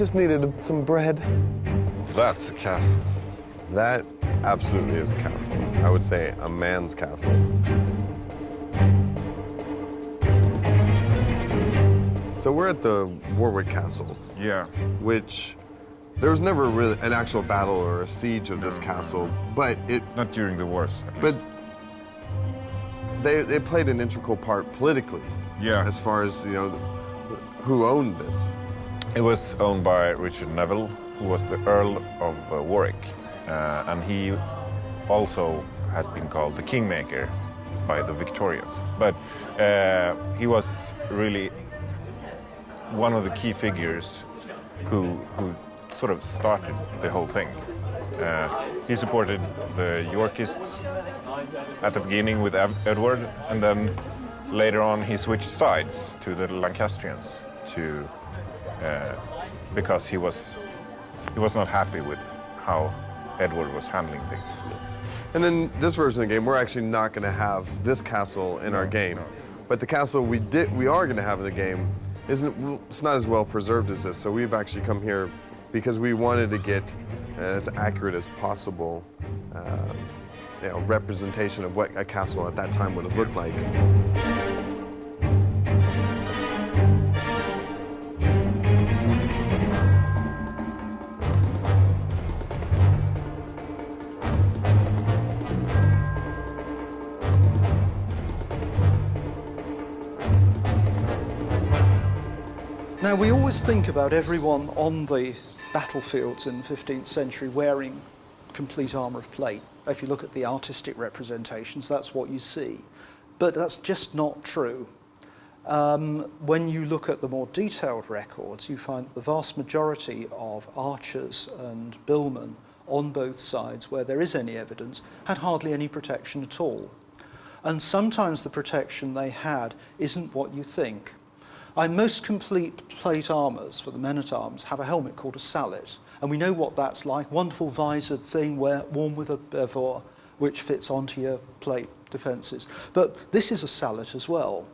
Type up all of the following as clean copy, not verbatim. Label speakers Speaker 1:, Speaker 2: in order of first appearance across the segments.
Speaker 1: just needed some bread.
Speaker 2: That's a castle.
Speaker 1: That absolutely is a castle. I would say a man's castle. So we're at the Warwick Castle.
Speaker 2: Yeah.
Speaker 1: Which there was never really an actual battle or a siege of this castle, but it...
Speaker 2: Not during the wars.
Speaker 1: But they played an integral part politically.
Speaker 2: Yeah.
Speaker 1: As far as, you know, who owned this.
Speaker 2: It was owned by Richard Neville, who was the Earl of Warwick. And he also has been called the Kingmaker by the Victorians. But he was really one of the key figures who sort of started the whole thing. He supported the Yorkists at the beginning with Edward, and then later on he switched sides to the Lancastrians because he was not happy with how Edward was handling things.
Speaker 1: And in this version of the game, we're actually not going to have this castle in our game.
Speaker 2: No.
Speaker 1: But the castle we are going to have in the game it's not as well preserved as this. So we've actually come here because we wanted to get as accurate as possible representation of what a castle at that time would have looked like.
Speaker 3: Now, we always think about everyone on the battlefields in the 15th century wearing complete armour of plate. If you look at the artistic representations, that's what you see. But that's just not true. When you look at the more detailed records, you find that the vast majority of archers and billmen on both sides, where there is any evidence, had hardly any protection at all. And sometimes the protection they had isn't what you think. Most complete plate armours for the men-at-arms have a helmet called a sallet, and we know what that's like, wonderful visored thing worn with a bevel which fits onto your plate defences. But this is a sallet as well.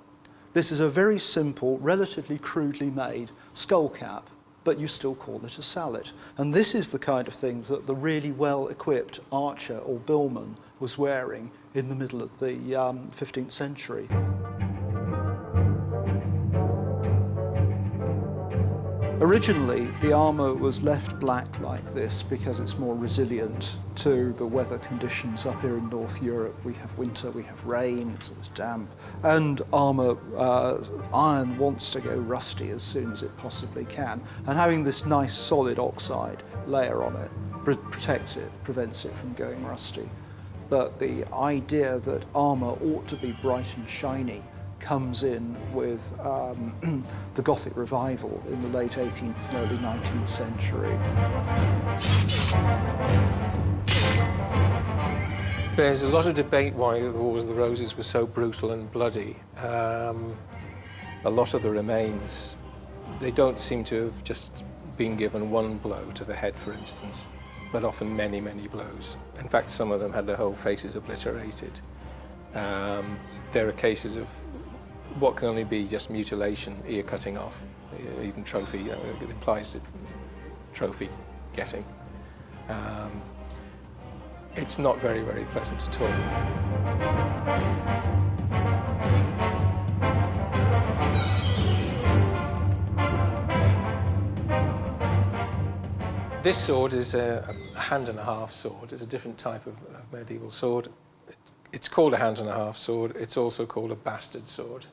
Speaker 3: This is a very simple, relatively crudely made skull cap, but you still call it a sallet. And this is the kind of thing that the really well-equipped archer or billman was wearing in the middle of the 15th century. Originally, the armour was left black like this because it's more resilient to the weather conditions up here in North Europe. We have winter, we have rain, it's always damp. And armour, iron wants to go rusty as soon as it possibly can. And having this nice solid oxide layer on it protects it, prevents it from going rusty. But the idea that armour ought to be bright and shiny comes in with the Gothic revival in the late 18th and early 19th century.
Speaker 4: There's a lot of debate why the Wars of the Roses were so brutal and bloody. A lot of the remains, they don't seem to have just been given one blow to the head, for instance, but often many, many blows. In fact, some of them had their whole faces obliterated. There are cases of what can only be just mutilation, ear cutting off, even trophy, it implies trophy getting. It's not very, very pleasant at all. This sword is a hand-and-a-half sword. It's a different type of medieval sword. It's called a hand-and-a-half sword. It's also called a bastard sword.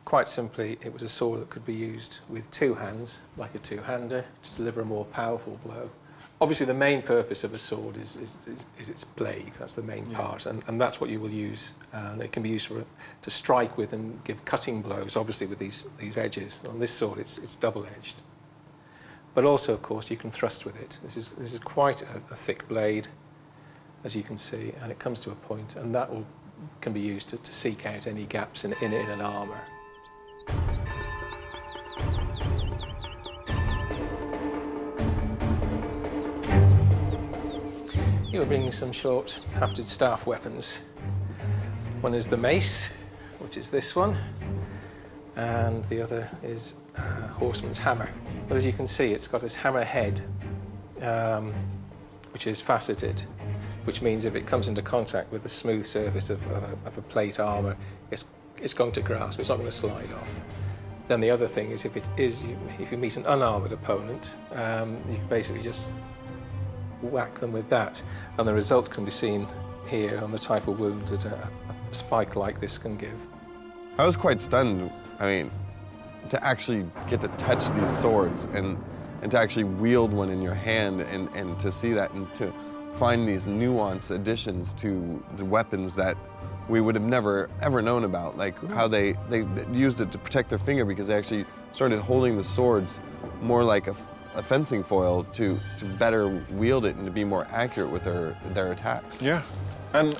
Speaker 4: Quite simply, it was a sword that could be used with two hands, like a two-hander, to deliver a more powerful blow. Obviously, the main purpose of a sword is its blade. That's the main part, and that's what you will use. It can be used to strike with and give cutting blows, obviously with these edges. On this sword, it's double-edged. But also, of course, you can thrust with it. This is quite a thick blade, as you can see, and it comes to a point, and that can be used to seek out any gaps in an armour. Here we're bringing some short hafted staff weapons. One is the mace, which is this one, and the other is a horseman's hammer. But as you can see, it's got this hammer head, which is faceted, which means if it comes into contact with the smooth surface of a plate armour, it's going to grasp, it's not going to slide off. Then the other thing is, if you meet an unarmoured opponent, you can basically just whack them with that, and the result can be seen here on the type of wound that a spike like this can give.
Speaker 1: I was quite stunned. I mean, to actually get to touch these swords and to actually wield one in your hand and to see that and to find these nuanced additions to the weapons that we would have never ever known about, like how they used it to protect their finger because they actually started holding the swords more like a fencing foil to better wield it and to be more accurate with their attacks.
Speaker 2: Yeah, and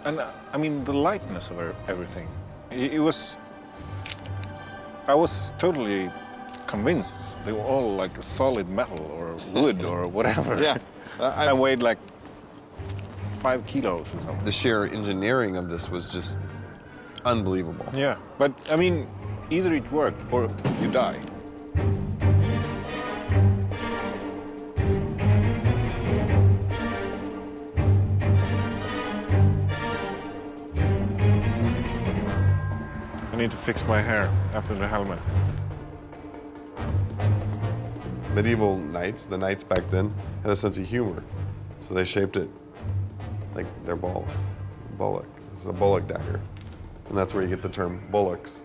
Speaker 2: I mean the lightness of everything. It was. I was totally convinced they were all like solid metal or wood or whatever.
Speaker 1: Yeah,
Speaker 2: I weighed like 5 kilos or something.
Speaker 1: The sheer engineering of this was just unbelievable.
Speaker 2: Yeah, but I mean, either it worked or you die. I need to fix my hair after the helmet.
Speaker 1: Medieval knights, the knights back then, had a sense of humor, so they shaped it like their balls. Bullock. It's a bullock dagger, and that's where you get the term bullocks.